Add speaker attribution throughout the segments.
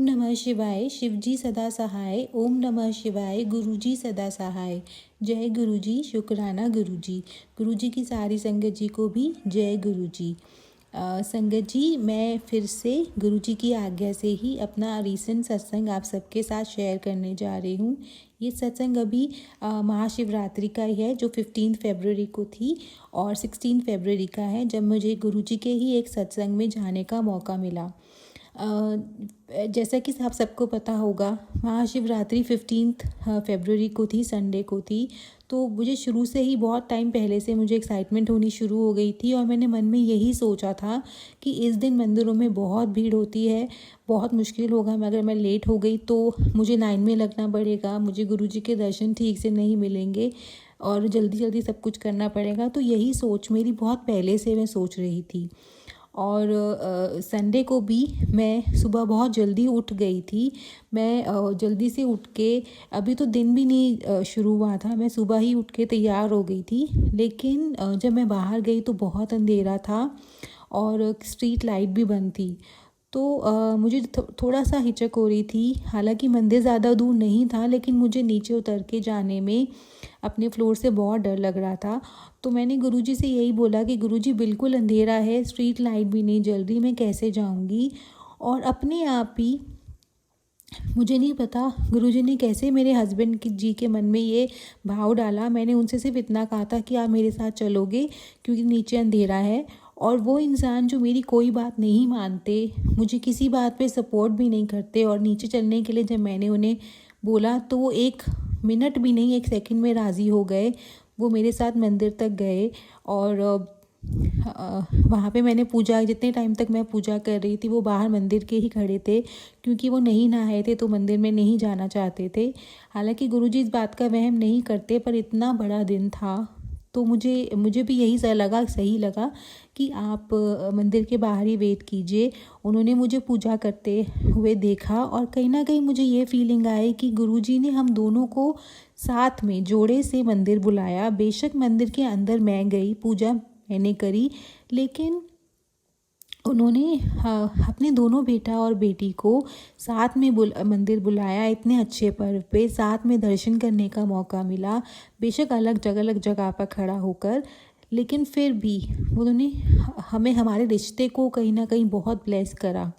Speaker 1: ओम नमः शिवाय। शिवजी सदा सहाय। ओम नमः शिवाय। गुरुजी सदा सहाय। जय गुरुजी। शुक्राना गुरुजी। गुरुजी की सारी संगत जी को भी जय गुरुजी। संगत जी, मैं फिर से गुरुजी की आज्ञा से ही अपना रीसेंट सत्संग आप सबके साथ शेयर करने जा रही हूँ। ये सत्संग अभी महाशिवरात्रि का ही है, जो 15 फरवरी को थी, और 16 फरवरी का है, जब मुझे गुरुजी के ही एक सत्संग में जाने का मौका मिला। जैसा कि आप सबको पता होगा, महाशिवरात्रि 15 फरवरी को थी, संडे को थी। तो मुझे शुरू से ही बहुत टाइम पहले से मुझे एक्साइटमेंट होनी शुरू हो गई थी, और मैंने मन में यही सोचा था कि इस दिन मंदिरों में बहुत भीड़ होती है, बहुत मुश्किल होगा अगर मैं लेट हो गई तो मुझे लाइन में लगना पड़ेगा, मुझे गुरुजी के दर्शन ठीक से नहीं मिलेंगे और जल्दी जल्दी सब कुछ करना पड़ेगा। तो यही सोच मेरी बहुत पहले से मैं सोच रही थी। और संडे को भी मैं सुबह बहुत जल्दी उठ गई थी। मैं जल्दी से उठ के, अभी तो दिन भी नहीं शुरू हुआ था, मैं सुबह ही उठ के तैयार हो गई थी। लेकिन जब मैं बाहर गई तो बहुत अंधेरा था और स्ट्रीट लाइट भी बंद थी। तो मुझे थोड़ा सा हिचक हो रही थी। हालांकि मंदिर ज़्यादा दूर नहीं था, लेकिन मुझे नीचे उतर के जाने में अपने फ्लोर से बहुत डर लग रहा था। तो मैंने गुरुजी से यही बोला कि गुरुजी, बिल्कुल अंधेरा है, स्ट्रीट लाइट भी नहीं जल रही, मैं कैसे जाऊंगी। और अपने आप ही, मुझे नहीं पता गुरुजी ने कैसे मेरे हस्बैंड जी के मन में ये भाव डाला। मैंने उनसे सिर्फ इतना कहा था कि आप मेरे साथ चलोगे क्योंकि नीचे अंधेरा है। और वो इंसान जो मेरी कोई बात नहीं मानते, मुझे किसी बात पे सपोर्ट भी नहीं करते, और नीचे चलने के लिए जब मैंने उन्हें बोला तो वो 1 मिनट भी नहीं, 1 सेकंड में राज़ी हो गए। वो मेरे साथ मंदिर तक गए, और वहाँ पे मैंने पूजा, जितने टाइम तक मैं पूजा कर रही थी वो बाहर मंदिर के ही खड़े थे, क्योंकि वो नहीं नहाए थे तो मंदिर में नहीं जाना चाहते थे। हालांकि गुरुजी इस बात का वहम नहीं करते, पर इतना बड़ा दिन था तो मुझे भी यही सही लगा कि आप मंदिर के बाहर ही वेट कीजिए। उन्होंने मुझे पूजा करते हुए देखा, और कहीं ना कहीं मुझे ये फीलिंग आई कि गुरुजी ने हम दोनों को साथ में जोड़े से मंदिर बुलाया। बेशक मंदिर के अंदर मैं गई, पूजा मैंने करी, लेकिन उन्होंने अपने दोनों बेटा और बेटी को साथ में मंदिर बुलाया। इतने अच्छे पर्व पे साथ में दर्शन करने का मौका मिला, बेशक अलग जगह पर खड़ा होकर, लेकिन फिर भी उन्होंने हमें, हमारे रिश्ते को कहीं ना कहीं बहुत ब्लेस करा।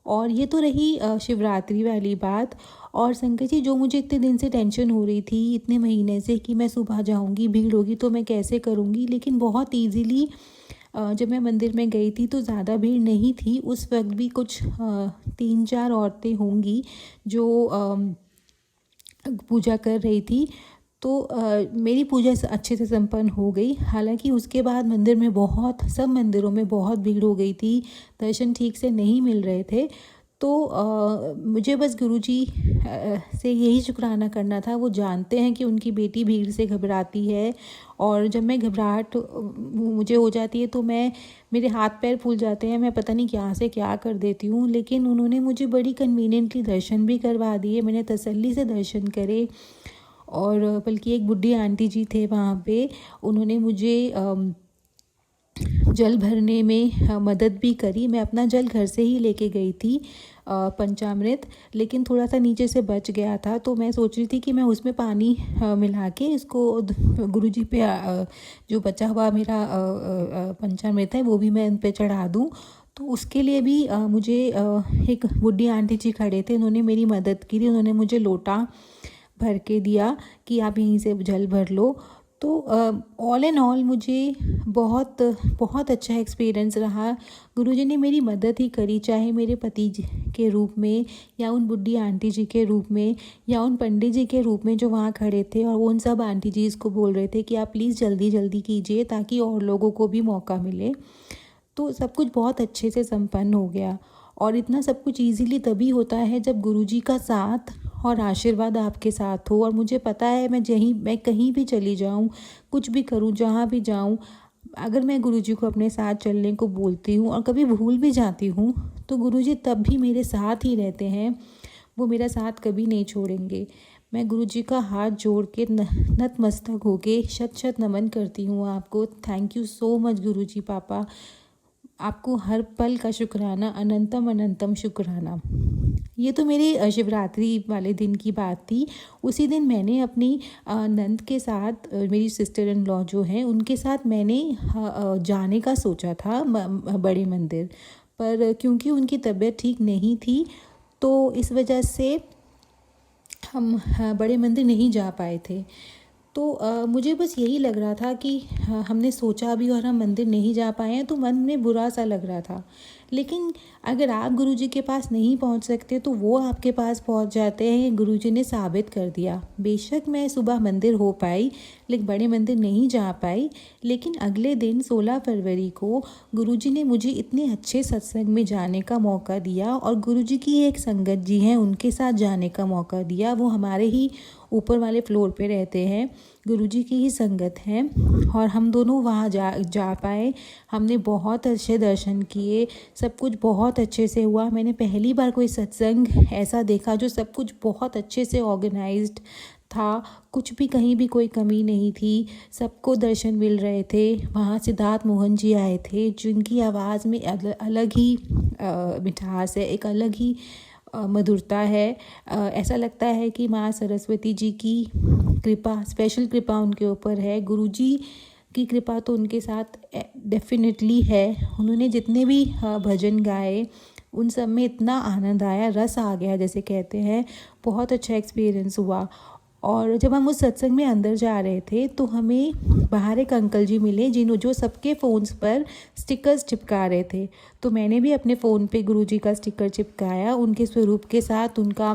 Speaker 1: और ये तो रही शिवरात्रि वाली बात। और संकट जी, जो मुझे इतने दिन से टेंशन हो रही थी, इतने महीने से, कि मैं सुबह जाऊंगी, भीड़ होगी तो मैं कैसे करूंगी, लेकिन बहुत ईजीली जब मैं मंदिर में गई थी तो ज़्यादा भीड़ नहीं थी। उस वक्त भी कुछ 3-4 औरतें होंगी जो पूजा कर रही थी। तो मेरी पूजा अच्छे से संपन्न हो गई। हालांकि उसके बाद मंदिर में सब मंदिरों में बहुत भीड़ हो गई थी, दर्शन ठीक से नहीं मिल रहे थे। तो मुझे बस गुरुजी से यही शुक्राना करना था। वो जानते हैं कि उनकी बेटी भीड़ से घबराती है, और जब मैं घबराहट मुझे हो जाती है तो मेरे हाथ पैर फूल जाते हैं, मैं पता नहीं क्या से क्या कर देती हूँ। लेकिन उन्होंने मुझे बड़ी कन्वीनियंटली दर्शन भी करवा दिए, मैंने तसल्ली से दर्शन करे। और बल्कि एक बुढ़ी आंटी जी थे वहाँ पे, उन्होंने मुझे जल भरने में मदद भी करी। मैं अपना जल घर से ही लेके गई थी, पंचामृत, लेकिन थोड़ा सा नीचे से बच गया था। तो मैं सोच रही थी कि मैं उसमें पानी मिला के इसको गुरुजी पे जो बचा हुआ मेरा पंचामृत है वो भी मैं उन पे चढ़ा दूँ। तो उसके लिए भी मुझे एक बुढ़ी आंटी जी खड़े थे, उन्होंने मेरी मदद की थी। उन्होंने मुझे लोटा भर के दिया कि आप यहीं से जल भर लो। तो ऑल एंड ऑल मुझे बहुत बहुत अच्छा एक्सपीरियंस रहा। गुरुजी ने मेरी मदद ही करी, चाहे मेरे पति जी के रूप में, या उन बुढ़ी आंटी जी के रूप में, या उन पंडित जी के रूप में जो वहाँ खड़े थे। और वो उन सब आंटी जी इसको बोल रहे थे कि आप प्लीज़ जल्दी जल्दी कीजिए ताकि और लोगों को भी मौका मिले। तो सब कुछ बहुत अच्छे से संपन्न हो गया। और इतना सब कुछ इजीली तभी होता है जब गुरुजी का साथ और आशीर्वाद आपके साथ हो। और मुझे पता है, मैं कहीं भी चली जाऊँ, कुछ भी करूँ, जहाँ भी जाऊँ, अगर मैं गुरुजी को अपने साथ चलने को बोलती हूँ और कभी भूल भी जाती हूँ तो गुरुजी तब भी मेरे साथ ही रहते हैं। वो मेरा साथ कभी नहीं छोड़ेंगे। मैं गुरुजी का हाथ जोड़ के नतमस्तक होके शत शत नमन करती हूँ आपको। थैंक यू सो मच गुरुजी पापा। आपको हर पल का शुक्राना, अनंतम अनंतम शुक्राना। ये तो मेरे शिवरात्रि वाले दिन की बात थी। उसी दिन मैंने अपनी नंद के साथ, मेरी सिस्टर इन लॉ जो हैं उनके साथ मैंने जाने का सोचा था बड़े मंदिर, पर क्योंकि उनकी तबीयत ठीक नहीं थी तो इस वजह से हम बड़े मंदिर नहीं जा पाए थे। तो मुझे बस यही लग रहा था कि हमने सोचा भी और हम मंदिर नहीं जा पाए हैं, तो मन में बुरा सा लग रहा था। लेकिन अगर आप गुरुजी के पास नहीं पहुंच सकते तो वो आपके पास पहुंच जाते हैं, ये गुरुजी ने साबित कर दिया। बेशक मैं सुबह मंदिर हो पाई लेकिन बड़े मंदिर नहीं जा पाई, लेकिन अगले दिन 16 फरवरी को गुरुजी ने मुझे इतने अच्छे सत्संग में जाने का मौका दिया और गुरुजी की एक संगत जी हैं उनके साथ जाने का मौका दिया। वो हमारे ही ऊपर वाले फ्लोर पे रहते हैं, गुरुजी की ही संगत हैं और हम दोनों वहाँ जा पाए। हमने बहुत अच्छे दर्शन किए, सब कुछ बहुत अच्छे से हुआ। मैंने पहली बार कोई सत्संग ऐसा देखा जो सब कुछ बहुत अच्छे से ऑर्गेनाइज्ड था, कुछ भी कहीं भी कोई कमी नहीं थी, सबको दर्शन मिल रहे थे। वहाँ सिद्धार्थ मोहन जी आए थे जिनकी आवाज़ में अलग ही मिठास है, एक अलग ही मधुरता है। ऐसा लगता है कि माँ सरस्वती जी की कृपा, स्पेशल कृपा उनके ऊपर है। गुरुजी की कृपा तो उनके साथ डेफिनेटली है। उन्होंने जितने भी भजन गाए उन सब में इतना आनंद आया, रस आ गया जैसे कहते हैं। बहुत अच्छा एक्सपीरियंस हुआ। और जब हम उस सत्संग में अंदर जा रहे थे तो हमें बाहर एक अंकल जी मिले जो सबके फ़ोन्स पर स्टिकर्स चिपका रहे थे। तो मैंने भी अपने फ़ोन पे गुरुजी का स्टिकर चिपकाया उनके स्वरूप के साथ। उनका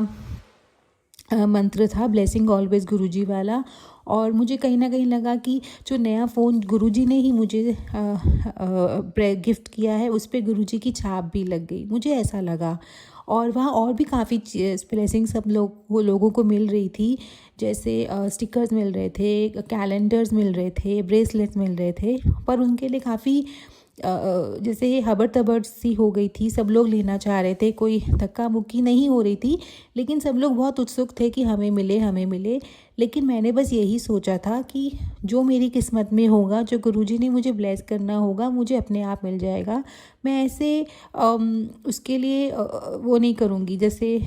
Speaker 1: मंत्र था ब्लेसिंग ऑलवेज गुरुजी वाला। और मुझे कहीं ना कहीं लगा कि जो नया फ़ोन गुरुजी ने ही मुझे गिफ्ट किया है उस पर गुरुजी की छाप भी लग गई, मुझे ऐसा लगा। और वहाँ और भी काफ़ी ब्लेसिंग सब लोगों को मिल रही थी, जैसे स्टिकर्स मिल रहे थे, कैलेंडर्स मिल रहे थे, ब्रेसलेट्स मिल रहे थे। पर उनके लिए काफ़ी जैसे हबड़ तबड़ सी हो गई थी, सब लोग लेना चाह रहे थे, कोई धक्का मुक्की नहीं हो रही थी, लेकिन सब लोग बहुत उत्सुक थे कि हमें मिले हमें मिले। लेकिन मैंने बस यही सोचा था कि जो मेरी किस्मत में होगा, जो गुरुजी ने मुझे ब्लेस करना होगा, मुझे अपने आप मिल जाएगा। मैं ऐसे उसके लिए वो नहीं करूँगी, जैसे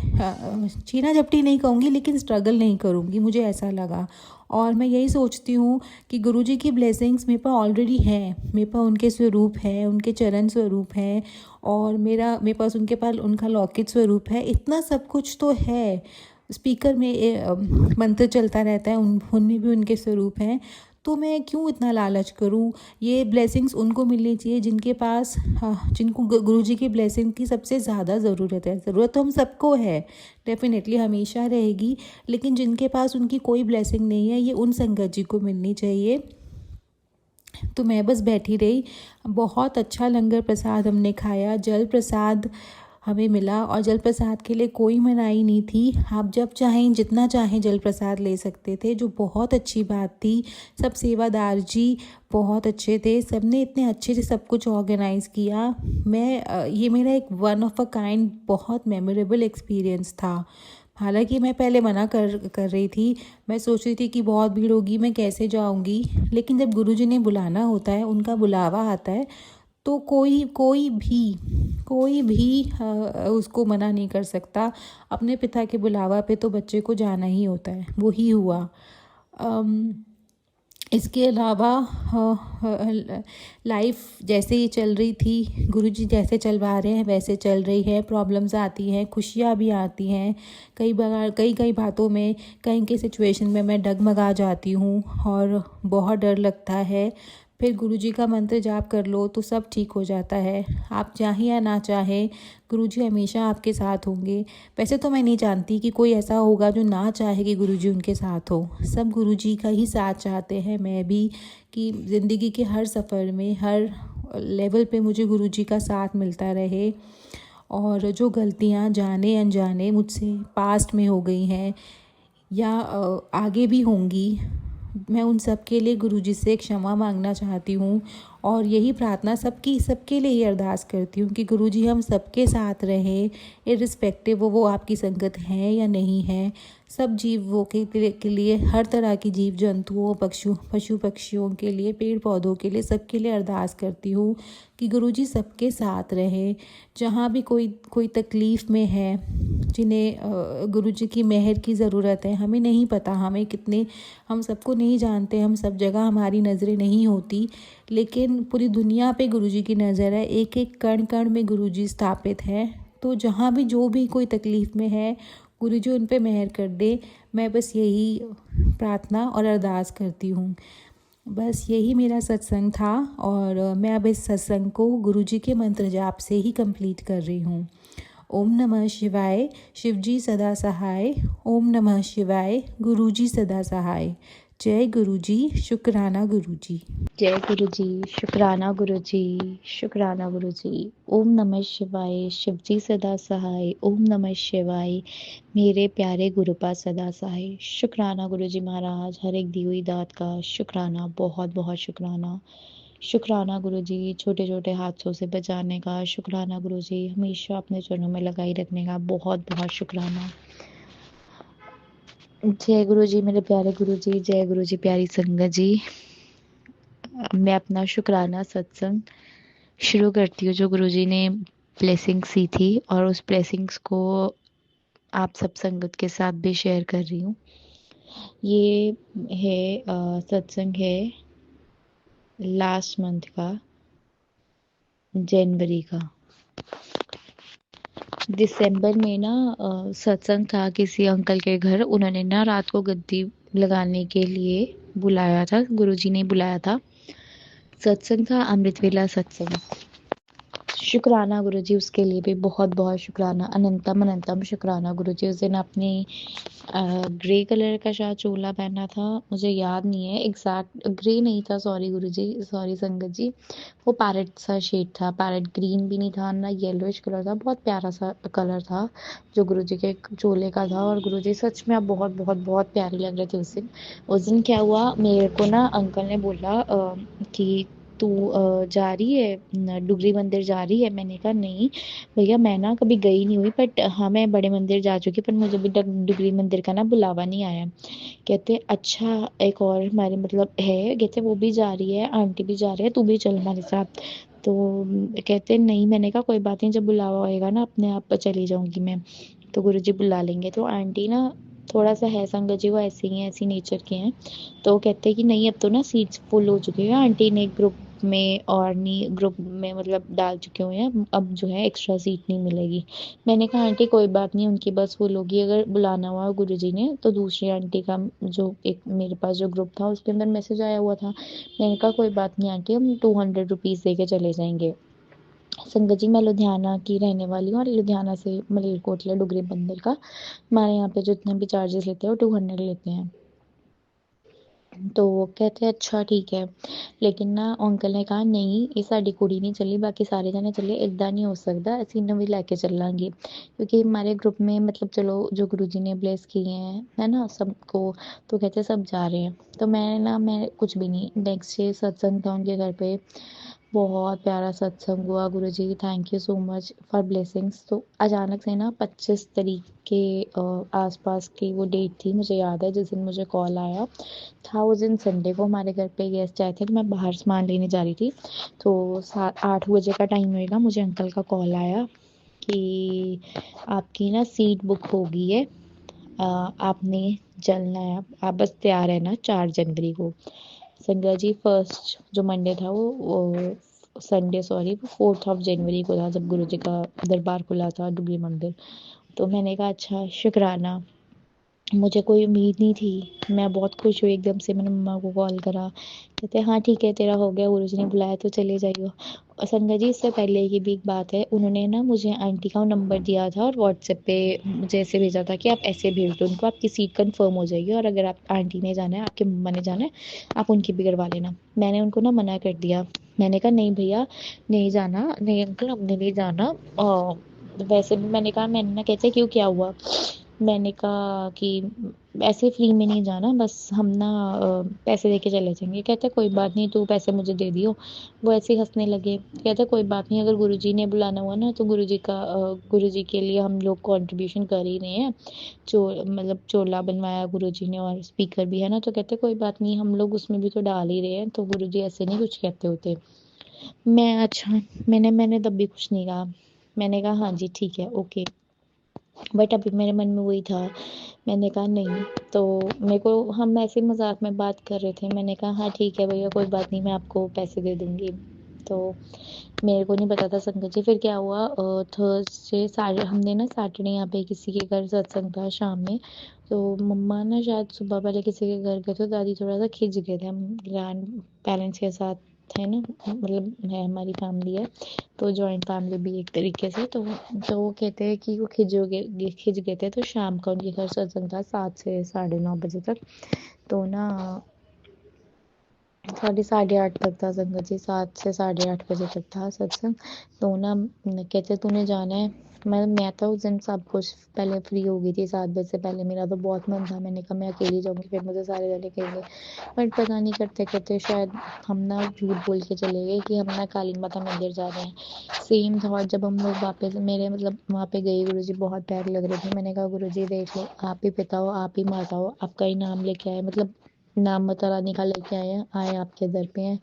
Speaker 1: छीना झपटी नहीं कहूँगी लेकिन स्ट्रगल नहीं करूँगी, मुझे ऐसा लगा। और मैं यही सोचती हूँ कि गुरुजी की ब्लेसिंग्स मेरे पास ऑलरेडी हैं, मेरे पास उनके स्वरूप हैं, उनके चरण स्वरूप हैं और मेरे पास उनके पास उनका लौकिक स्वरूप है। इतना सब कुछ तो है, स्पीकर में मंत्र चलता रहता है, उनमें भी उनके स्वरूप हैं। तो मैं क्यों इतना लालच करूं? ये ब्लेसिंग्स उनको मिलनी चाहिए जिनके पास जिनको गुरुजी की ब्लेसिंग की सबसे ज़्यादा ज़रूरत है। ज़रूरत तो हम सबको है, डेफिनेटली हमेशा रहेगी, लेकिन जिनके पास उनकी कोई ब्लेसिंग नहीं है, ये उन संगत जी को मिलनी चाहिए। तो मैं बस बैठी रही। बहुत अच्छा लंगर प्रसाद हमने खाया, जल प्रसाद हमें मिला और जल प्रसाद के लिए कोई मनाही नहीं थी। आप जब चाहें जितना चाहें जल प्रसाद ले सकते थे, जो बहुत अच्छी बात थी। सब सेवादार जी बहुत अच्छे थे, सब ने इतने अच्छे से सब कुछ ऑर्गेनाइज़ किया। ये मेरा एक वन ऑफ अ काइंड बहुत मेमोरेबल एक्सपीरियंस था। हालांकि मैं पहले मना कर रही थी, मैं सोच रही थी कि बहुत भीड़ होगी, मैं कैसे जाऊंगी। लेकिन जब गुरुजी ने बुलाना होता है, उनका बुलावा आता है, तो कोई भी उसको मना नहीं कर सकता। अपने पिता के बुलावा पे तो बच्चे को जाना ही होता है, वो ही हुआ। इसके अलावा लाइफ जैसे ही चल रही थी, गुरुजी जैसे चलवा रहे हैं वैसे चल रही है। प्रॉब्लम्स आती हैं, खुशियाँ भी आती हैं। कई बार कई बातों में, कहीं के सिचुएशन में मैं डगमगा जाती हूँ और बहुत डर लगता है। फिर गुरुजी का मंत्र जाप कर लो तो सब ठीक हो जाता है। आप चाहें या ना चाहें, गुरुजी हमेशा आपके साथ होंगे। वैसे तो मैं नहीं जानती कि कोई ऐसा होगा जो ना चाहे कि गुरुजी उनके साथ हो। सब गुरुजी का ही साथ चाहते हैं। मैं भी कि ज़िंदगी के हर सफ़र में, हर लेवल पे मुझे गुरुजी का साथ मिलता रहे। और जो गलतियाँ जाने अनजाने मुझसे पास्ट में हो गई हैं या आगे भी होंगी, मैं उन सब के लिए गुरुजी से क्षमा मांगना चाहती हूँ। और यही प्रार्थना सबके लिए ही अरदास करती हूँ कि गुरुजी हम सबके साथ रहें, इर्रिस्पेक्टिव वो आपकी संगत है या नहीं है। सब जीवों के लिए, हर तरह की जीव जंतुओं, पशु पक्षियों के लिए, पेड़ पौधों के लिए, सबके लिए अरदास करती हूँ कि गुरुजी सबके साथ रहे। जहाँ भी कोई तकलीफ़ में है, जिन्हें गुरुजी की मेहर की ज़रूरत है, हमें नहीं पता हम सबको नहीं जानते, हम सब जगह हमारी नज़रें नहीं होती, लेकिन पूरी दुनिया पे गुरुजी की नज़र है। एक एक कण कण में गुरुजी स्थापित है। तो जहाँ भी जो भी कोई तकलीफ़ में है, गुरुजी उन पे मेहर कर दे। मैं बस यही प्रार्थना और अरदास करती हूँ। बस यही मेरा सत्संग था और मैं अब इस सत्संग को गुरुजी के मंत्र जाप से ही कंप्लीट कर रही हूँ। ओम नमः शिवाय, शिवजी सदा सहाय। ओम नमः शिवाय, गुरुजी सदा सहाय। जय गुरुजी, शुक्राना गुरुजी।
Speaker 2: जय गुरुजी, शुक्राना गुरुजी, शुक्राना गुरुजी। ओम नमः शिवाय, शिवजी सदा सहाय। ओम नमः शिवाय, मेरे प्यारे गुरुपा सदा सहाय। शुक्राना गुरुजी महाराज, हर एक दी हुई दात का शुक्राना, बहुत बहुत शुक्राना। शुक्राना गुरुजी, छोटे छोटे हादसों से बचाने का शुक्राना गुरुजी, हमेशा अपने चरणों में लगाई रखने का बहुत बहुत शुक्राना। जय गुरुजी मेरे प्यारे गुरुजी, जय गुरुजी प्यारी संगत जी। मैं अपना शुक्राना सत्संग शुरू करती हूँ जो गुरुजी ने ब्लेसिंग्स दी थी, और उस ब्लेसिंग्स को आप सब संगत के साथ भी शेयर कर रही हूँ। ये सत्संग है लास्ट मंथ का, जनवरी का। दिसंबर में ना सत्संग था किसी अंकल के घर। उन्होंने ना रात को गद्दी लगाने के लिए बुलाया था, गुरुजी ने बुलाया था। सत्संग था अमृत वेला सत्संग। शुक्राना गुरुजी, उसके लिए भी बहुत बहुत शुक्राना, अनंतम अनंतम शुक्राना गुरुजी। उस दिन आपने ग्रे कलर का शायद चोला पहना था, मुझे याद नहीं है एग्जैक्ट। ग्रे नहीं था, सॉरी गुरुजी, सॉरी संगत जी। वो पैरेट सा शेड था, पैरेट ग्रीन भी नहीं था ना, येलोइश कलर था, बहुत प्यारा सा कलर था जो गुरुजी के चोले का था। और गुरुजी सच में आप बहुत बहुत बहुत प्यारे लग रहे थे उस दिन। उस दिन क्या हुआ, मेरे को ना अंकल ने बोला कि तू जा रही है डुगरी मंदिर जा रही है। मैंने कहा नहीं भैया, मैं ना कभी गई नहीं हुई, बट हाँ मैं बड़े मंदिर जा चुकी, पर मुझे भी डुगरी मंदिर का ना बुलावा नहीं आया। कहते अच्छा, एक और हमारे मतलब है, कहते वो भी जा रही है, आंटी भी जा रही है, तू भी चल हमारे साथ। तो कहते नहीं। मैंने कहा कोई बात नहीं, जब बुलावा होएगा ना अपने आप चली जाऊंगी मैं, तो गुरुजी बुला लेंगे। तो आंटी ना थोड़ा सा है संगत जी, वो ऐसे ही हैं, ऐसी नेचर के हैं। तो कहते हैं कि नहीं अब तो ना सीट्स फुल हो चुकी है, आंटी ने ग्रुप में और नहीं ग्रुप में मतलब डाल चुके हुए हैं, अब जो है एक्स्ट्रा सीट नहीं मिलेगी। मैंने कहा आंटी कोई बात नहीं, उनकी बस फुल होगी, अगर बुलाना हुआ गुरुजी ने तो दूसरी आंटी का जो एक मेरे पास जो ग्रुप था उसके अंदर मैसेज आया हुआ था। मैंने कहा कोई बात नहीं आंटी, हम 200 रुपीज़ दे के चले जाएंगे। संगत जी मैं लुधियाना की रहने वाली हूँ, और लुधियाना से मलेरकोटला डुगरी मंदिर का हमारे यहाँ पे जितने भी चार्जेस लेते हैं वो 200 लेते हैं। तो वो कहते हैं अच्छा ठीक है, लेकिन ना अंकल ने कहा नहीं ये साड़ी कुड़ी नहीं चली, बाकी सारे जने चले, इदा नहीं हो सकता, ਅਸੀਂ नवी लैके चलांगे। क्योंकि हमारे ग्रुप में मतलब चलो जो गुरुजी ने ब्लेस किए हैं है ना सबको, तो कहते सब जा रहे हैं। तो मैं कुछ भी नहीं, नेक्स्ट डे सत्संग था उनके घर पे, बहुत प्यारा सत्संग हुआ। Guruji thank you so much for blessings. तो अचानक से ना 25 तारीख के आसपास की वो डेट थी, मुझे याद है, जिस दिन मुझे कॉल आया था। उस दिन संडे को हमारे घर पे गेस्ट आए थे, तो मैं बाहर सामान लेने जा रही थी। तो 8 बजे का टाइम होएगा, मुझे अंकल का कॉल आया कि आपकी ना सीट बुक हो गई है, आपने चलना है, आप बस तैयार है ना 4 जनवरी को। संगत जी फर्स्ट जो मंडे था वो संडे सॉरी वो 4 जनवरी को था, जब गुरुजी का दरबार खुला था डुगरी मंदिर। तो मैंने कहा अच्छा शुक्राना, मुझे कोई उम्मीद नहीं थी। मैं बहुत खुश हुई, एकदम से मैंने मम्मा को कॉल करा, कहते हाँ ठीक है तेरा हो गया, गुरुजी ने बुलाया तो चले जाइयो। और संगत जी इससे पहले की भी एक बात है, उन्होंने ना मुझे आंटी का नंबर दिया था और व्हाट्सएप पे मुझे ऐसे भेजा था कि आप ऐसे भेज दो उनको, आपकी सीट कंफर्म हो जाएगी, और अगर आप आंटी ने जाना है, आपके मम्मा ने जाना है, आप उनकी भी करवा लेना। मैंने उनको ना मना कर दिया, मैंने कहा नहीं भैया नहीं जाना, नहीं अंकल हमने नहीं जाना। वैसे भी मैंने कहा, मैंने ना कहते क्यों क्या हुआ, मैंने कहा कि ऐसे फ्री में नहीं जाना, बस हम ना पैसे दे के चले जाएंगे। कहते कोई बात नहीं, तू पैसे मुझे दे दियो। वो ऐसे ही हंसने लगे। कहते कोई बात नहीं, अगर गुरुजी ने बुलाना हुआ ना तो गुरुजी के लिए हम लोग कंट्रीब्यूशन कर ही रहे हैं। मतलब चोला बनवाया गुरुजी ने और स्पीकर भी है ना, तो कहते कोई बात नहीं, हम लोग उसमें भी तो डाल ही रहे हैं, तो गुरुजी ऐसे नहीं कुछ कहते होते। मैं अच्छा, मैंने तब भी कुछ नहीं कहा। मैंने कहा हाँ जी ठीक है ओके। बट अभी मेरे मन में वही था। मैंने कहा नहीं। तो मेरे को, हम ऐसे ही मजाक में बात कर रहे थे। मैंने कहा हाँ ठीक है भैया, कोई बात नहीं, मैं आपको पैसे दे दूंगी। तो मेरे को नहीं पता था संगत जी। फिर क्या हुआ, थर्सडे साढ़े हमने ना सैटरडे यहाँ पे किसी के घर सत्संग था शाम में। तो मम्मा ना शायद सुबह पहले किसी के घर गए थे, दादी थोड़ा सा खिंच गए थे। हम ग्रैंड पेरेंट्स के साथ थे ना, मतलब है हमारी फैमिली है, तो जॉइंट फैमिली भी एक तरीके से। तो वो कहते हैं कि वो खिंच गए थे। तो शाम का उनके घर सत्संग था 7 से 9:30 बजे तक। तो ना साढ़े 8 तक था संगत जी, 7 से 8:30 बजे तक था सत्संग। तो ना कहते तूने जाना है। मैं था उस दिन सब कुछ पहले फ्री हो गई थी 7 बजे से पहले। मेरा तो बहुत मन था, मैंने कहा मैं अकेली जाऊंगी, फिर मुझे सारे जाने कहेंगे। बट पता नहीं करते करते शायद हम ना झूठ बोल के चले गए कि हम ना काली माता मंदिर जा रहे हैं। सेम था। और जब हम लोग वापस मेरे मतलब वहाँ पे गए, गुरुजी बहुत प्यारे लग रहे थे। मैंने कहा गुरुजी देख लो, आप ही पिता हो, आप ही माता हो, आपका ही नाम लेके आए, मतलब नाम माता रानी का लेके आए आपके दर पे हैं।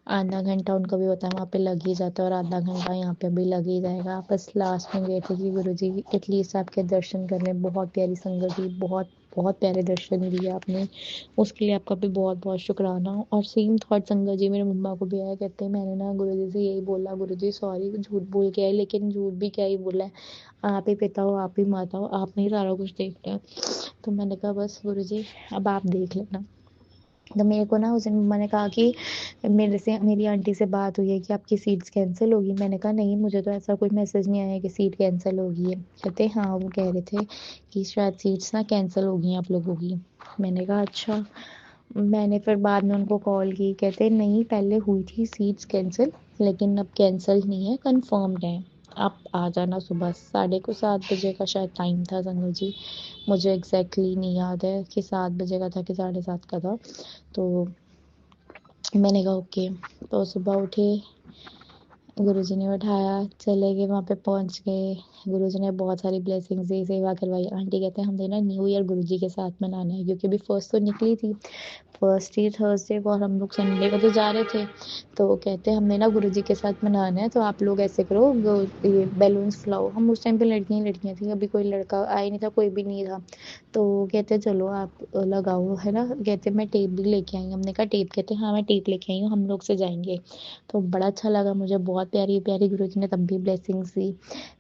Speaker 2: आधा घंटा उनको भी होता है वहाँ पे लग ही जाता है, और आधा घंटा यहाँ पे भी लग ही जाएगा। बस लास्ट में गए थे कि गुरुजी एटलीस्ट आपके दर्शन कर लें। बहुत प्यारी संगत थी, बहुत बहुत प्यारे दर्शन दिए आपने। उसके लिए आपका भी बहुत बहुत शुक्राना। और सेम थॉट संगत जी मेरे मम्मा को भी आया। कहते हैं मैंने ना गुरुजी से यही बोला, गुरुजी सॉरी झूठ बोल के आए, लेकिन झूठ भी क्या ही बोला है, आप ही पिता हो, आप ही माता हो, आपने ही सारा कुछ देखना है। तो मैंने कहा बस गुरुजी अब आप देख लेना। तो मेरे को ना उस दिन मम्मा ने कहा कि मेरे से मेरी आंटी से बात हुई है कि आपकी सीट्स कैंसिल होगी। मैंने कहा नहीं, मुझे तो ऐसा कोई मैसेज नहीं आया कि सीट कैंसिल होगी है। कहते हाँ, वो कह रहे थे कि शायद सीट्स ना कैंसिल हो गई आप लोगों की। मैंने कहा अच्छा। मैंने फिर बाद में उनको कॉल की। कहते नहीं, पहले हुई थी सीट्स कैंसिल, लेकिन अब कैंसिल नहीं है, कंफर्म्ड है। आप आ जाना सुबह 7:30 बजे का शायद टाइम था संगत जी। मुझे एग्जैक्टली नहीं याद है कि 7 बजे का था कि 7:30 का था। तो मैंने कहा ओके। तो सुबह उठे, गुरुजी ने उठाया, चले गए, वहाँ पे पहुँच गए। गुरुजी ने बहुत सारी ब्लेसिंग्स दी, सेवा करवाई। आंटी कहते हैं हमने ना न्यू ईयर गुरुजी के साथ मनाना है, क्योंकि अभी फर्स्ट तो निकली थी, फर्स्ट ही थर्सडे को, और हम लोग संडे को तो जा रहे थे। तो कहते हैं हमने ना गुरुजी के साथ मनाना है, तो आप लोग ऐसे करो, ये बैलून्स फुलाओ। हम उस टाइम पे लड़कियां ही लड़कियां थी, अभी कोई लड़का आया नहीं था, कोई भी नहीं था। तो कहते चलो आप लगाओ, है ना। कहते मैं टेप भी लेके आई। हमने कहा टेप? कहते हाँ मैं टेप लेके आई हूँ, हम लोग से जाएंगे। तो बड़ा अच्छा लगा मुझे, बहुत प्यारी प्यारी गुरुजी ने तब भी ब्लेसिंग्स दी।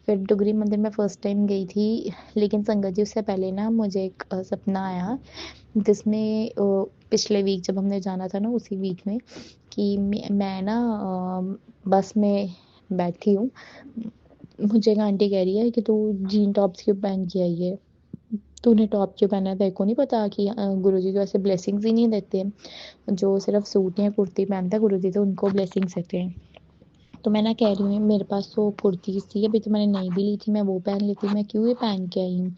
Speaker 2: फिर डुगरी मंदिर में फर्स्ट टाइम गई थी, लेकिन संगत जी उससे पहले ना मुझे एक सपना आया, जिसमें पिछले वीक जब हमने जाना था ना, उसी वीक में, कि मैं ना बस में बैठी हूँ। मुझे एक आंटी कह रही है कि तू जीन टॉप्स क्यों पहन के आई है, तूने टॉप क्यों पहना है, तेरे को नहीं पता कि गुरुजी तो ऐसे ब्लेसिंग्स ही नहीं देते हैं, जो सिर्फ सूट या कुर्ती पहनता है गुरुजी तो उनको ब्लेसिंग्स देते हैं। तो मैं ना कह रही हूँ मेरे पास तो कुर्तीज़ थी, अभी तो मैंने नई भी ली थी, मैं वो पहन लेती, मैं क्यों ये पहन के आई हूँ।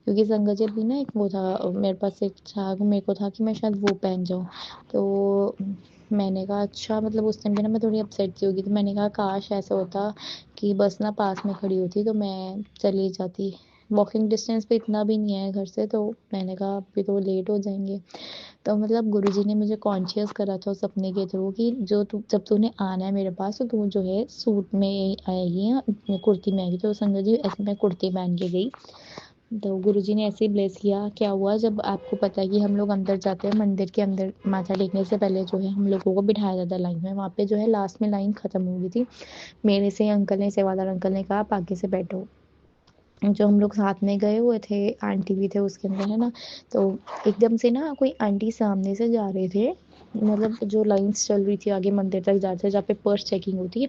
Speaker 2: क्योंकि संगत जी अभी ना एक वो था, मेरे पास एक था, मेरे को था कि मैं शायद वो पहन जाऊँ। तो मैंने कहा अच्छा, मतलब उस टाइम पे ना मैं थोड़ी अपसेट सी होगी। तो मैंने कहा काश ऐसा होता कि बस ना पास में खड़ी होती तो मैं चली जाती। वॉकिंग डिस्टेंस पे इतना भी नहीं है घर से। तो मैंने कहा अभी तो लेट हो जाएंगे। तो मतलब गुरुजी ने मुझे कॉन्शियस करा था उस सपने के थ्रू कि जो तू जब तूने आना है मेरे पास, तो तू जो है सूट में आएगी या कुर्ती में आएगी। तो संगत जी ऐसे मैं कुर्ती पहन के गई। तो गुरुजी ने ऐसे ही ब्लेस किया। क्या हुआ, जब आपको पता है कि हम लोग अंदर जाते हैं मंदिर के अंदर, माथा टेकने से पहले जो है हम लोगों को बिठाया जाता है लाइन में। वहाँ पे जो है लास्ट में लाइन खत्म हो गई थी। मेरे से अंकल ने, सेवादार अंकल ने कहा आप आगे से बैठो। जो हम लोग साथ में गए हुए थे, आंटी भी थे उसके अंदर, है ना। तो एकदम से ना कोई आंटी सामने से जा रहे थे, मतलब जो लाइंस चल रही थी आगे मंदिर तक जाते, जहाँ पे पर्स चेकिंग होती है।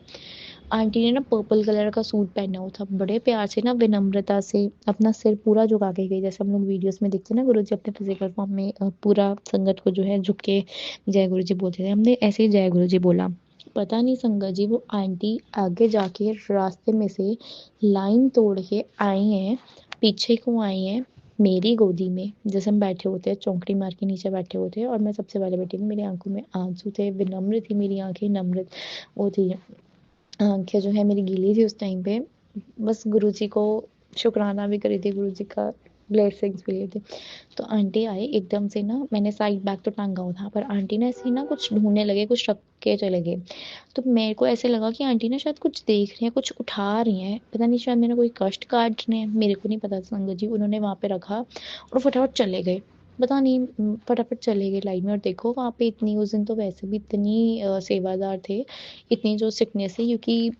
Speaker 2: आंटी ने ना पर्पल कलर का सूट पहना हुआ था, बड़े प्यार से ना विनम्रता से अपना सिर पूरा झुका के गई, जैसे हम लोग वीडियोस में देखते हैं ना गुरुजी अपने फिजिकल फॉर्म में पूरा संगत को जो है झुक के जय गुरुजी बोलते थे, हमने ऐसे ही जय गुरुजी बोला। पता नहीं संगत जी वो आंटी आगे जाके रास्ते में से लाइन तोड़ के आई हैं, पीछे को आई हैं, मेरी गोदी में जैसे हम बैठे होते हैं, चौंकड़ी मार के नीचे बैठे होते हैं और मैं सबसे पहले बैठी थी, मेरी आंखों में आंसू थे, विनम्र थी मेरी आंखें, नम्र वो थी, आंखें जो है मेरी गीली थी उस टाइम पे। बस गुरुजी को शुक्राना भी करी थी, गुरुजी का ब्लेसिंग्स भी लिए थे। तो आंटी आए एकदम से ना, मैंने साइड बैग तो टांगा हुआ था, पर आंटी ने ऐसे ही ना कुछ ढूंढने लगे, कुछ रख के चले गए। तो मेरे को ऐसे लगा कि आंटी ना शायद कुछ देख रही हैं, कुछ उठा रही हैं, पता नहीं शायद मेरा कोई कष्ट काट रहे हैं, मेरे को नहीं पता संगत जी। उन्होंने वहाँ पे रखा और फटाफट चले गए, पता नहीं फटाफट चले गए लाइन में। और देखो वहाँ पे इतनी, उस दिन तो वैसे भी इतनी सेवादार थे, इतनी जो सिकनेस है, क्योंकि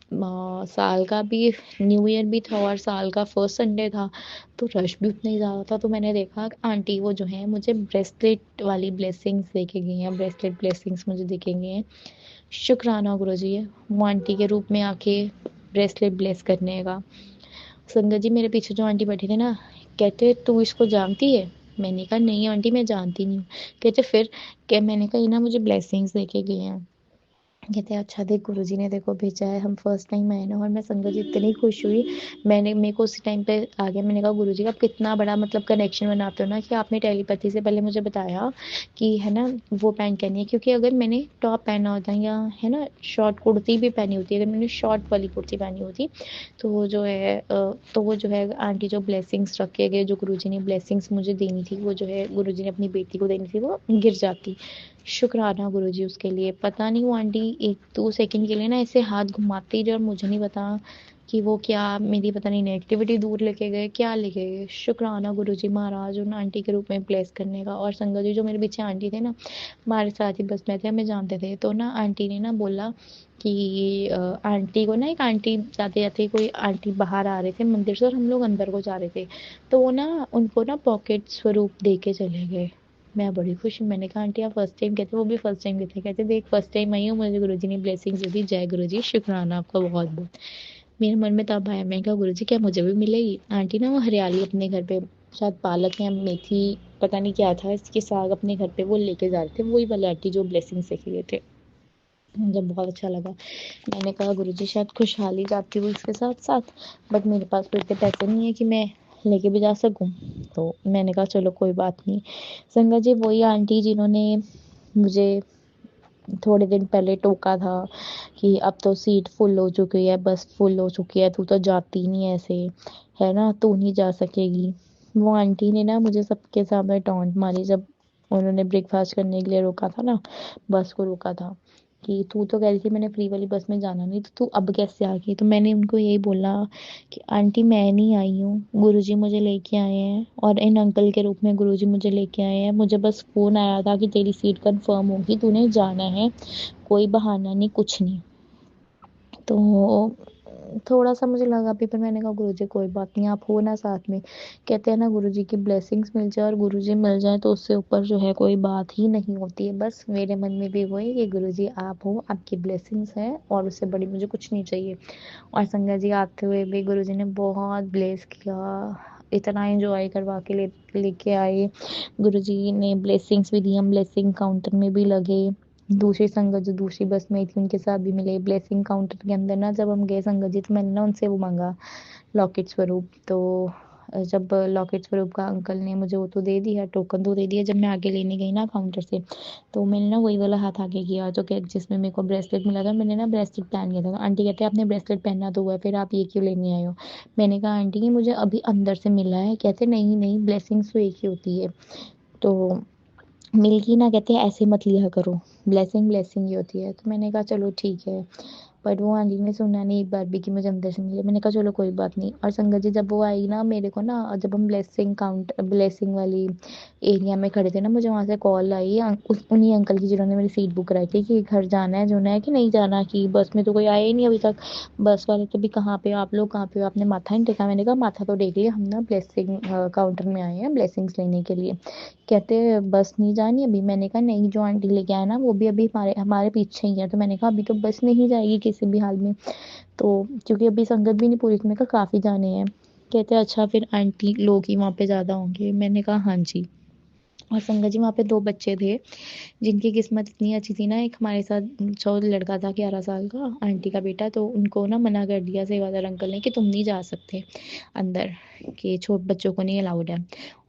Speaker 2: साल का भी न्यू ईयर भी था और साल का फर्स्ट संडे था, तो रश भी उतना ही ज़्यादा था। तो मैंने देखा कि आंटी वो जो है मुझे ब्रेसलेट वाली ब्लेसिंग्स देके गई हैं, ब्रेसलेट ब्लेसिंग्स मुझे देके गई हैं। शुक्राना गुरुजी है वो आंटी के रूप में आके ब्रेसलेट ब्लेस करने का। संगत जी मेरे पीछे जो आंटी बैठी थी ना, कहते तू इसको जानती है? मैंने कहा नहीं आंटी मैं जानती नहीं हूँ। कहते फिर? क्या? मैंने कहा ये ना मुझे ब्लेसिंग्स देके गए हैं। कहते हैं अच्छा देख गुरुजी ने देखो भेजा है, हम फर्स्ट टाइम आए ना। और मैं संगत जी इतनी खुश हुई, मैंने मेरे को उसी टाइम पे आ गया। मैंने कहा गुरुजी का आप कितना बड़ा मतलब कनेक्शन बनाते हो ना, कि आपने टेलीपैथी से पहले मुझे बताया कि है ना वो पैंट करनी है, क्योंकि अगर मैंने टॉप पहना होता या है ना शॉर्ट कुर्ती भी पहनी होती, अगर मैंने शॉर्ट वाली कुर्ती पहनी होती, तो वो जो है तो वो जो है आंटी जो ब्लेसिंग्स रखे गए, जो गुरुजी ने ब्लेसिंग्स मुझे देनी थी, वो जो है गुरुजी ने अपनी बेटी को देनी थी, वो गिर जाती। शुक्राना गुरुजी उसके लिए। पता नहीं वो आंटी 1-2 सेकंड के लिए ना ऐसे हाथ घुमाते ही रहे और मुझे नहीं पता कि वो क्या मेरी पता नहीं नेगेटिविटी दूर लेके गए, क्या लेके गए। शुक्राना गुरुजी महाराज उन आंटी के रूप में प्लेस करने का। और संगत जी जो मेरे पीछे आंटी थे ना, हमारे साथ ही बस में थे, हमें जानते थे। तो ना आंटी ने ना बोला कि आंटी को ना, एक आंटी जाते जाते कोई आंटी बाहर आ रहे थे मंदिर से और हम लोग अंदर को जा रहे थे, तो वो ना उनको ना पॉकेट स्वरूप दे के चले गए। मैं बड़ी खुश हूँ। मैंने कहा आंटी आप फर्स्ट टाइम? कहते वो भी फर्स्ट टाइम गए थे। कहते देख फर्स्ट टाइम आई हूँ, मुझे गुरुजी ने ब्लेसिंग्स दी थी, जय गुरुजी, शुक्राना आपका बहुत बहुत। मेरे मन में तब आया, मैं कहा गुरुजी क्या मुझे भी मिलेगी? आंटी ना वो हरियाली अपने घर पे, शायद पालक या मेथी, पता नहीं क्या था, इसके साग अपने घर पे वो लेके जा रहे थे, वही वाले आंटी जो ब्लेसिंग्स लेके गए थे। मुझे बहुत अच्छा लगा। मैंने कहा गुरुजी शायद खुशहाली जाती हुई इसके साथ साथ, बट मेरे पास तो इतने पैसे नहीं है कि मैं लेके भी जा सकूं। तो मैंने कहा चलो कोई बात नहीं। संगत जी वही आंटी जिन्होंने मुझे थोड़े दिन पहले टोका था कि अब तो सीट फुल हो चुकी है, बस फुल हो चुकी है, तू तो जाती नहीं ऐसे, है ना, तू नहीं जा सकेगी। वो आंटी ने ना मुझे सबके सामने टॉन्ट मारी जब उन्होंने ब्रेकफास्ट करने के लिए रोका था ना, बस को रोका था, कि तू तो कह रही थी मैंने फ्री वाली बस में जाना नहीं, तो तू अब कैसे आ गई? तो मैंने उनको यही बोला कि आंटी मैं नहीं आई हूँ, गुरुजी मुझे लेके आए हैं, और इन अंकल के रूप में गुरुजी मुझे लेके आए हैं। मुझे बस फोन आया था कि तेरी सीट कंफर्म होगी, तूने जाना है, कोई बहाना नहीं, कुछ नहीं। तो थोड़ा सा मुझे लगा भी, पर मैंने कहा गुरुजी कोई बात नहीं, आप हो ना साथ में। कहते हैं ना गुरुजी की ब्लेसिंग्स मिल जाए और गुरुजी मिल जाए तो उससे ऊपर जो है कोई बात ही नहीं होती है। बस मेरे मन में भी वही कि गुरुजी आप हो, आपकी ब्लेसिंग्स है, और उससे बड़ी मुझे कुछ नहीं चाहिए। और संगत जी आते हुए भी गुरुजी ने बहुत ब्लेस किया, इतना एंजॉय करवा के लेके आए। गुरुजी ने ब्लेसिंग्स भी दी, हम ब्लेसिंग काउंटर में भी लगे। दूसरी संगत जो दूसरी बस में थी उनके साथ भी मिले। ब्लेसिंग काउंटर के अंदर ना जब हम गए संगत जी, तो मैंने ना उनसे वो मांगा लॉकेट स्वरूप। तो जब लॉकेट स्वरूप का अंकल ने मुझे वो तो दे दिया, टोकन तो दे दिया, जब मैं आगे लेने गई ना काउंटर से, तो मैंने ना वही वाला हाथ आगे किया जो कि जिसमें मेरे को ब्रेसलेट मिला था, मैंने ना ब्रेसलेट पहन लिया था। आंटी कहते हैं आपने ब्रेसलेट पहना तो हुआ है, फिर आप ये क्यों लेने आए हो? मैंने कहा आंटी ये मुझे अभी अंदर से मिला है। कहते नहीं नहीं, ब्लेसिंग्स तो एक ही होती है। तो मिल्की ना, कहते हैं ऐसे मत लिया करो, ब्लेसिंग ब्लेसिंग ही होती है। तो मैंने कहा चलो ठीक है, बट वो आंटी ने सुना नहीं एक बार भी कि मुझे अंदर से मिले। मैंने कहा चलो कोई बात नहीं। और संगत जी जब वो आई ना मेरे को ना, जब हम ब्लेसिंग वाली एरिया में खड़े थे ना, मुझे वहाँ से कॉल आई उन्हीं अंकल की जिन्होंने मेरी सीट बुक कराई थी, कि घर जाना है जुना है कि नहीं जाना, कि बस में तो कोई आया ही नहीं अभी तक, बस वाले तो भी कहाँ पे हो आप लोग, कहाँ पे हो, आपने माथा नहीं टेका? मैंने कहा माथा तो टेक लिया, हम ना ब्लेसिंग काउंटर में आए हैं ब्लेसिंग्स लेने के लिए। कहते बस नहीं जानी अभी? मैंने कहा नहीं, जो आंटी लेके आए ना वो भी अभी हमारे हमारे पीछे ही है। तो मैंने कहा अभी तो बस नहीं जाएगी किसी भी हाल में, तो क्योंकि अभी संगत भी नहीं पूरी थी। मैंने कहा काफ़ी जाने हैं। कहते अच्छा फिर आंटी लोग ही वहाँ पे ज़्यादा होंगे? मैंने कहा हाँ जी। और संगत जी वहाँ पे 2 बच्चे थे जिनकी किस्मत इतनी अच्छी थी ना, एक हमारे साथ जो लड़का था 11 साल का, आंटी का बेटा, तो उनको ना मना कर दिया सेवादार अंकल ने कि तुम नहीं जा सकते अंदर, कि छोटे बच्चों को नहीं अलाउड है।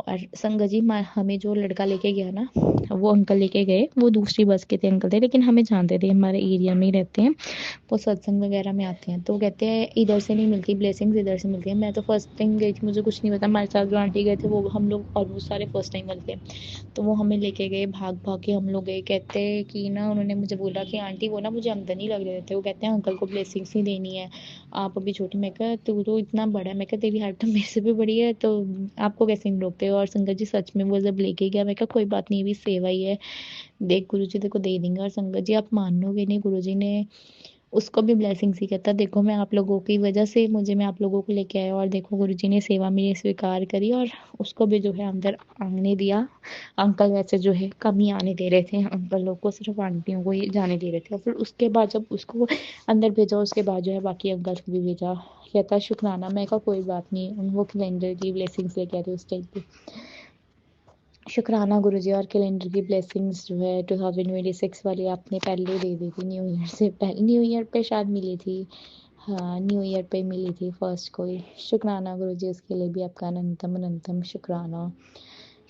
Speaker 2: और संगत जी हमें जो लड़का लेके गया ना, वो अंकल लेके गए, वो दूसरी बस के थे अंकल थे, लेकिन हमें जानते थे, हमारे एरिया में ही रहते हैं, वो सत्संग वगैरह में आते हैं। तो कहते हैं इधर से नहीं मिलती ब्लेसिंग्स, इधर से मिलती है। मैं तो फर्स्ट टाइम गई थी, मुझे कुछ नहीं पता। हमारे साथ जो आंटी गए थे वो हम लोग ऑलमोस्ट सारे फर्स्ट टाइम मिलते हैं। तो वो हमें लेके गए, भाग भाग के हम लोग गए। कहते कि ना उन्होंने मुझे बोला कि आंटी वो ना मुझे आमदनी लग रहे थे, वो कहते हैं अंकल को ब्लेसिंग्स नहीं देनी है, आप अभी छोटी। मैं कहा तू तो इतना बड़ा है, मैं कहा तेरी हाइट तो मेरे से भी बड़ी है, तो आपको कैसे नहीं रोकते हो। और संगत जी सच में वो जब लेके गया, मैं कहा कोई बात नहीं, भी सेवा ही है, देख गुरु जी तेरे को दे देंगे। और संगत जी आप मानोगे नहीं, गुरु जी ने उसको भी ब्लेसिंग्स ही कहता, देखो मैं आप लोगों की वजह से मुझे, मैं आप लोगों को लेके आया, और देखो गुरुजी ने सेवा मेरी स्वीकार करी, और उसको भी जो है अंदर आने दिया। अंकल वैसे जो है कम ही आने दे रहे थे, अंकल लोग को सिर्फ आंटियों को ही जाने दे रहे थे। और फिर उसके बाद जब उसको अंदर भेजा, उसके बाद जो है बाकी अंकल को भी भेजा। कहता शुक्राना। मैं कहा कोई बात नहीं, वो कैलेंडर की ब्लेसिंग्स लेके आए थे उस टाइम पे। शुक्राना गुरुजी। और कैलेंडर की ब्लेसिंग्स जो है 2026 वाली आपने पहले दे दी थी, न्यू ईयर से पहले, न्यू ईयर पे शायद मिली थी। हाँ न्यू ईयर पे मिली थी फर्स्ट को ही। शुक्राना गुरुजी, उसके लिए भी आपका अनंतम अनंतम शुक्राना।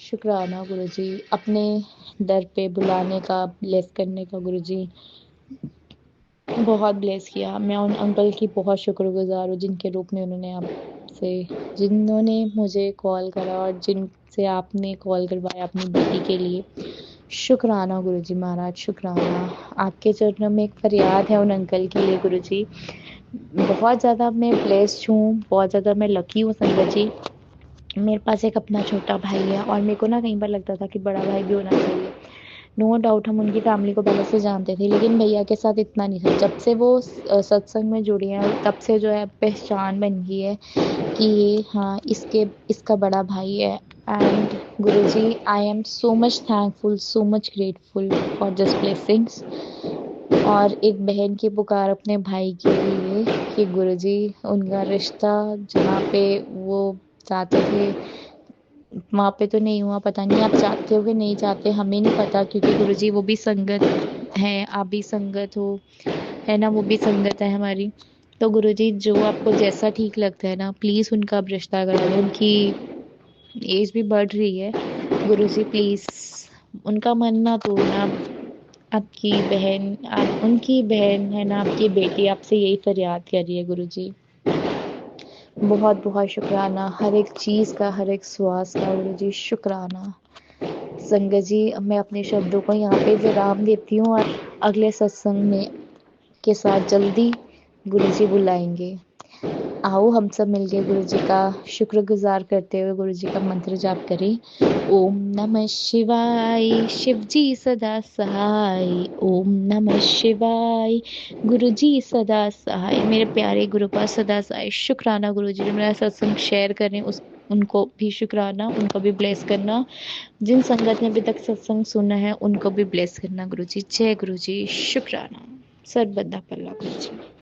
Speaker 2: शुक्राना गुरुजी, अपने दर पे बुलाने का, ब्लेस करने का गुरुजी, बहुत ब्लेस किया। मैं उन अंकल की बहुत शुक्रगुजार हूँ जिनके रूप में उन्होंने आपसे, जिन्होंने मुझे कॉल करा और जिनसे आपने कॉल करवाया अपनी बेटी के लिए। शुक्राना गुरुजी महाराज, शुक्राना। आपके चरणों में एक फरियाद है उन अंकल के लिए गुरुजी। बहुत ज़्यादा मैं ब्लेस्ड हूँ, बहुत ज़्यादा मैं लकी हूँ संगत जी। मेरे पास एक अपना छोटा भाई है, और मेरे को ना कई बार लगता था कि बड़ा भाई भी होना चाहिए। नो डाउट हम उनकी फैमिली को पहले से जानते थे, लेकिन भैया के साथ इतना नहीं था। जब से वो सत्संग में जुड़ी हैं, तब से जो है पहचान बन गई है कि ये हाँ इसका बड़ा भाई है। And Guruji, I am so much thankful, so much grateful for this blessings. और एक बहन की पुकार अपने भाई के लिए कि गुरुजी उनका रिश्ता जहाँ पे वो चाहते थे वहाँ पे तो नहीं हुआ। पता नहीं आप चाहते हो कि नहीं चाहते, हमें नहीं पता, क्योंकि गुरुजी वो भी संगत है, आप भी संगत हो, है ना, वो भी संगत है हमारी। तो गुरुजी जो आपको जैसा ठीक लगता है ना, प्लीज़ उनका आप रिश्ता करा दो। उनकी एज भी बढ़ रही है गुरुजी, प्लीज़ उनका मन ना तोड़ना। आपकी बहन, आप उनकी बहन है ना, आपकी बेटी आपसे यही फरियाद कर रही है गुरुजी। बहुत बहुत शुक्राना हर एक चीज़ का, हर एक श्वास का गुरुजी, शुक्राना। संगत जी मैं अपने शब्दों को यहाँ पे विराम देती हूँ, और अगले सत्संग में के साथ जल्दी गुरुजी बुलाएंगे। आओ हम सब मिलके गुरुजी का शुक्रगुजार करते हुए गुरुजी का मंत्र जाप करें। ओम नमः शिवाय, शिव जी सदा सहाय। ओम नमः शिवाय, गुरुजी सदा सहाय। मेरे प्यारे गुरुपाद सदा सहाय। शुक्राना गुरुजी जो मेरा सत्संग शेयर करें, उस उनको भी शुक्राना, उनको भी ब्लेस करना। जिन संगत ने अभी तक सत्संग सुना है उनको भी ब्लेस करना गुरुजी। जय गुरुजी, शुक्राना। सर्वदा पल्ला गुरुजी।